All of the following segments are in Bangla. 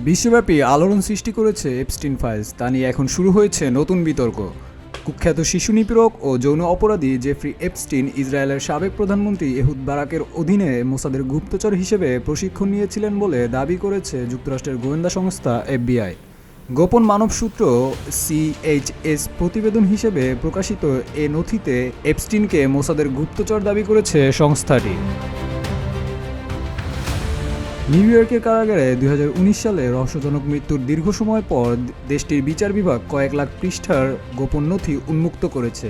বিশ্বব্যাপী আলোড়ন সৃষ্টি করেছে এপস্টিন ফাইলস। তা নিয়ে এখন শুরু হয়েছে নতুন বিতর্ক। কুখ্যাত শিশু নিপীড়ক ও যৌন অপরাধী জেফ্রি এপস্টিন ইসরায়েলের সাবেক প্রধানমন্ত্রী এহুদ বারাকের অধীনে মোসাদের গুপ্তচর হিসেবে প্রশিক্ষণ নিয়েছিলেন বলে দাবি করেছে যুক্তরাষ্ট্রের গোয়েন্দা সংস্থা এফবিআই। গোপন মানব সূত্র সিএইচএস প্রতিবেদন হিসেবে প্রকাশিত এ নথিতে এপস্টিনকে মোসাদের গুপ্তচর দাবি করেছে সংস্থাটি। নিউ ইয়র্কের কারাগারে 2019 সালে রহস্যজনক মৃত্যুর দীর্ঘ সময় পর দেশটির বিচার বিভাগ কয়েক লাখ পৃষ্ঠার গোপন নথি উন্মুক্ত করেছে।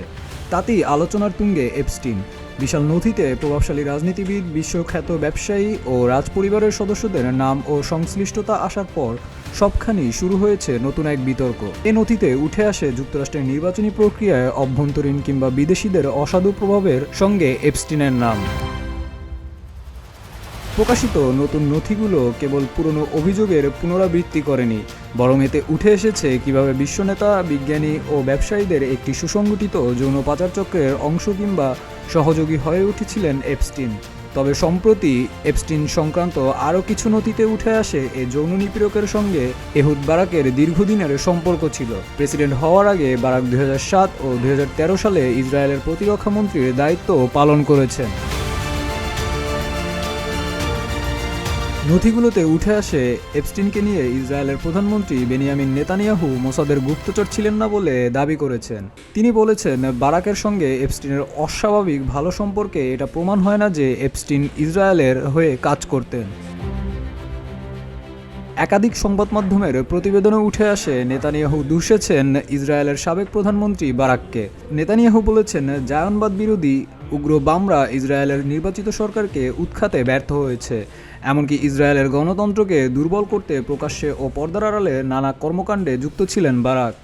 তাতেই আলোচনার তুঙ্গে এপস্টিন। বিশাল নথিতে প্রভাবশালী রাজনীতিবিদ, বিশ্বখ্যাত ব্যবসায়ী ও রাজপরিবারের সদস্যদের নাম ও সংশ্লিষ্টতা আসার পর সবখানেই শুরু হয়েছে নতুন এক বিতর্ক। এ নথিতে উঠে আসে যুক্তরাষ্ট্রের নির্বাচনী প্রক্রিয়ায় অভ্যন্তরীণ কিংবা বিদেশিদের অসাধু প্রভাবের সঙ্গে এপস্টিনের নাম। প্রকাশিত নতুন নথিগুলো কেবল পুরনো অভিযোগের পুনরাবৃত্তি করেনি, বরং এতে উঠে এসেছে কীভাবে বিশ্বনেতা, বিজ্ঞানী ও ব্যবসায়ীদের একটি সুসংগঠিত যৌন পাচার চক্রের অংশ কিংবা সহযোগী হয়ে উঠেছিলেন এপস্টিন। তবে সম্প্রতি এপস্টিন সংক্রান্ত আরও কিছু নথিতে উঠে আসে এ যৌন নিপীড়কের সঙ্গে এহুদ বারাকের দীর্ঘদিনের সম্পর্ক ছিল। প্রেসিডেন্ট হওয়ার আগে বারাক 2007 ও 2013 সালে ইসরায়েলের প্রতিরক্ষা মন্ত্রীর দায়িত্ব পালন করেছেন। নথিগুলোতে উঠে আসে এপস্টিনকে নিয়ে ইসরায়েলের প্রধানমন্ত্রী বেনিয়ামিন নেতানিয়াহু মোসাদের গুপ্তচর ছিলেন না বলে দাবি করেছেন। তিনি বলেছেন, বারাকের সঙ্গে এপস্টিনের অস্বাভাবিক ভালো সম্পর্কে এটা প্রমাণ হয় না যে এপস্টিন ইসরায়েলের হয়ে কাজ করতেন। একাধিক সংবাদ মাধ্যমের প্রতিবেদনে উঠে আসে নেতানিয়াহু দুষেছেন ইসরায়েলের সাবেক প্রধানমন্ত্রী বারাককে। নেতানিয়াহু বলেছেন, জায়নবাদ বিরোধী উগ্র বামরা ইসরায়েলের নির্বাচিত সরকারকে উৎখাতে ব্যর্থ হয়েছে। এমনকি ইসরায়েলের গণতন্ত্রকে দুর্বল করতে প্রকাশ্যে ও পর্দার আড়ালে নানা কর্মকাণ্ডে যুক্ত ছিলেন বারাক।